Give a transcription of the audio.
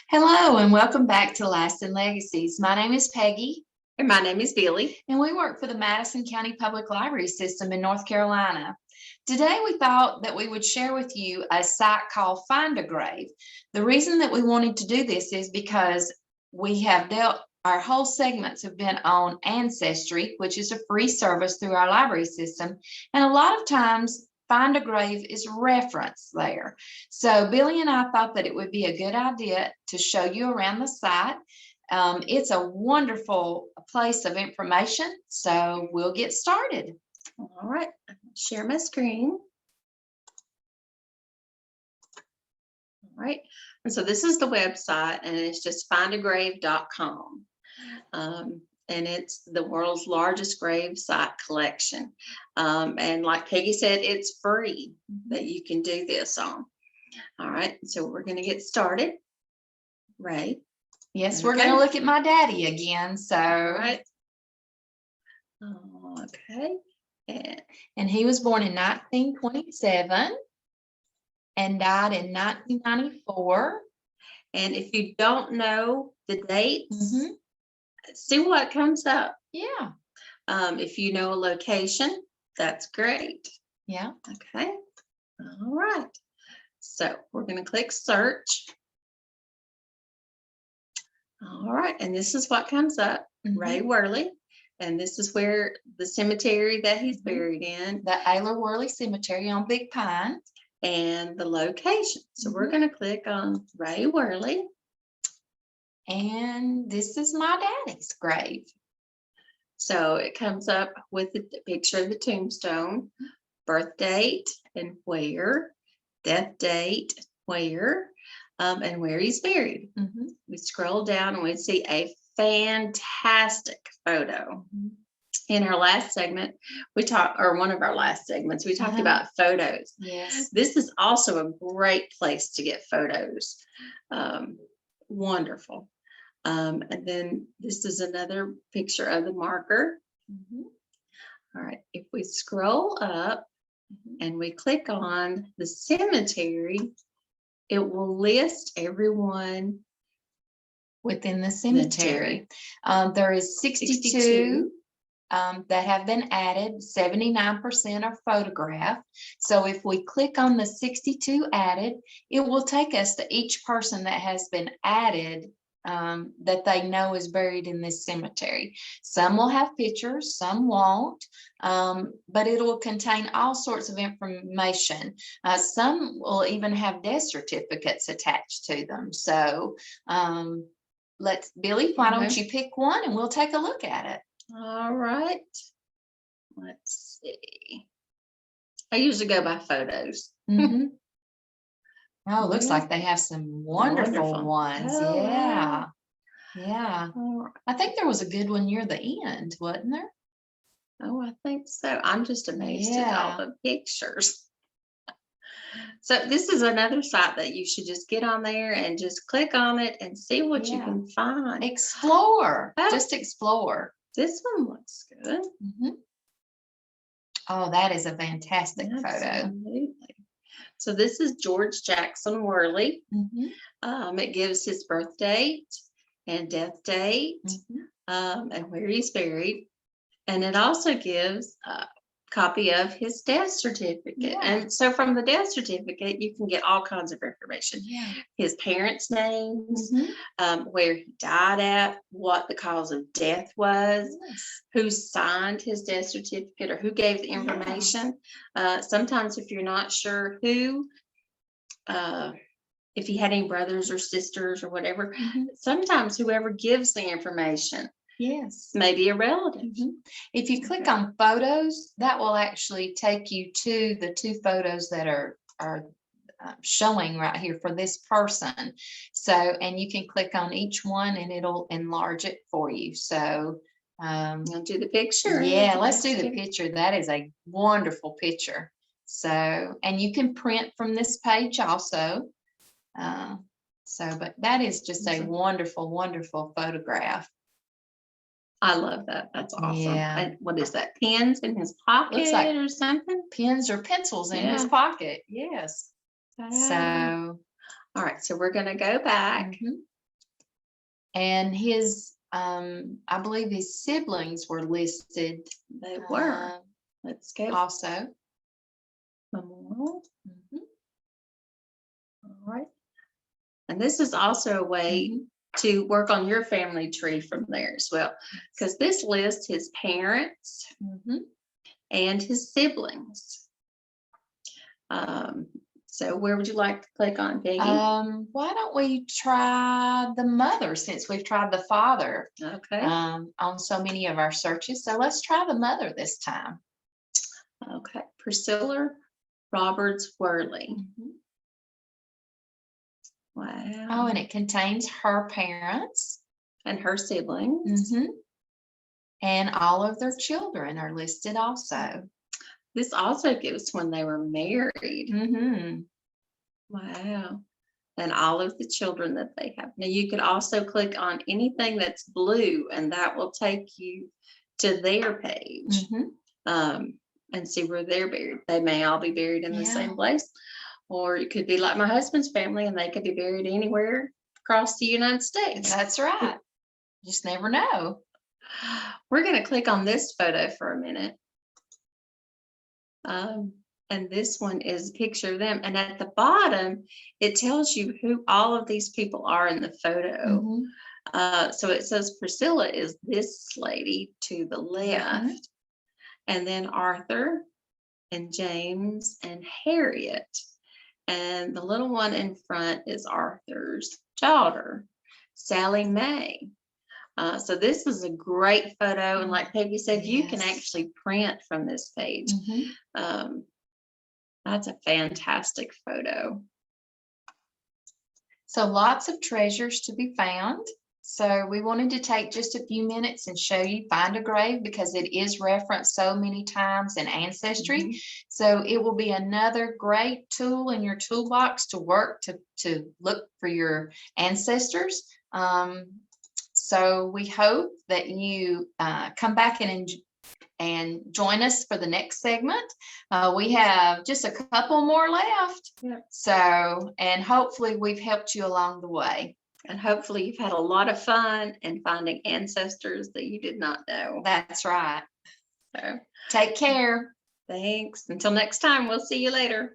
Hello and welcome back to Lasting Legacies. My name is Peggy. And my name is Billy. And we work for the Madison County Public Library System in North Carolina. Today we thought that we would share with you a site called Find a Grave. The reason that we wanted to do this is because we have our whole segments have been on Ancestry, which is a free service through our library system. And a lot of times Find a Grave is referenced there. So Billy and I thought that it would be a good idea to show you around the site. It's a wonderful place of information. So we'll get started. All right, share my screen. All right, and so this is the website, and it's just findagrave.com. And it's the world's largest grave site collection. And like Peggy said, it's free that you can do this on. All right, so we're going to get started. Right. Yes, we're going to look at my daddy again. So, right. Okay. And he was born in 1927 and died in 1994. And if you don't know the dates, see what comes up. Yeah. If you know a location, that's great. Yeah. Okay. All right. So we're going to click search. All right. And this is what comes up. Ray Worley. And this is where the cemetery that he's buried in. The Ayler Worley Cemetery on Big Pine. And the location. So we're going to click on Ray Worley. And this is my daddy's grave. So it comes up with the picture of the tombstone, birth date and where, death date, where, and where he's buried. We scroll down and we see a fantastic photo. In our last segment, one of our last segments, we talked about photos. Yes. This is also a great place to get photos. Wonderful. And then this is another picture of the marker. All right, if we scroll up and we click on the cemetery, it will list everyone within the cemetery. There is 62 that have been added. 79% are photographed. So if we click on the 62 added, it will take us to each person that has been added that they know is buried in this cemetery. Some will have pictures, some won't, but it will contain all sorts of information. Some will even have death certificates attached to them. So Billy, why don't you pick one and we'll take a look at it. All right. Let's see. I usually go by photos. Oh, it looks like they have some wonderful ones. Oh, yeah. Wow. Yeah. I think there was a good one near the end, wasn't there? Oh, I think so. I'm just amazed at all the pictures. So this is another site that you should just get on there and just click on it and see what you can find. Explore. Just explore. This one looks good. Oh, that is a fantastic photo. Absolutely. So this is George Jackson Worley. It gives his birth date and death date and where he's buried. And it also gives a copy of his death certificate. And so from the death certificate, you can get all kinds of information. His parents' names, where he died at, what the cause of death was, who signed his death certificate or who gave the information. Sometimes if you're not sure who, if he had any brothers or sisters or whatever, sometimes whoever gives the information maybe a relative. If you click on photos, that will actually take you to the two photos that are showing right here for this person. So, and you can click on each one and it'll enlarge it for you. So, I'll do the picture. Yeah, let's do the picture. That is a wonderful picture. So, and you can print from this page also. But that is just a wonderful, wonderful photograph. I love that. That's awesome. Yeah. And what is that? Pens in his pocket Looks like or something? Pens or pencils in his pocket. Yes. So, all right. So we're going to go back And his, I believe his siblings were listed. They were. Let's go. Also. Memorial. All right. And this is also a way to work on your family tree from there as well, because this lists his parents and his siblings. So where would you like to click on, Peggy? Why don't we try the mother, since we've tried the father on so many of our searches. So let's try the mother this time. Okay. Priscillar Roberts Worley. Wow. Oh, and it contains her parents. And her siblings. And all of their children are listed also. This also gives when they were married. Wow. And all of the children that they have. Now you could also click on anything that's blue, and that will take you to their page and see where they're buried. They may all be buried in the same place, or it could be like my husband's family, and they could be buried anywhere across the United States. That's right. Just never know. We're going to click on this photo for a minute. And this one is a picture of them. And at the bottom, it tells you who all of these people are in the photo. So it says Priscilla is this lady to the left. And then Arthur and James and Harriet. And the little one in front is Arthur's daughter, Sally Mae. So this is a great photo. And like Peggy said, you can actually print from this page. That's a fantastic photo. So lots of treasures to be found. So we wanted to take just a few minutes and show you Find a Grave, because it is referenced so many times in Ancestry. So it will be another great tool in your toolbox to work to look for your ancestors. So we hope that you come back and join us for the next segment. We have just a couple more left. So, and hopefully we've helped you along the way. And hopefully you've had a lot of fun in finding ancestors that you did not know. That's right. So take care. Thanks. Until next time, we'll see you later.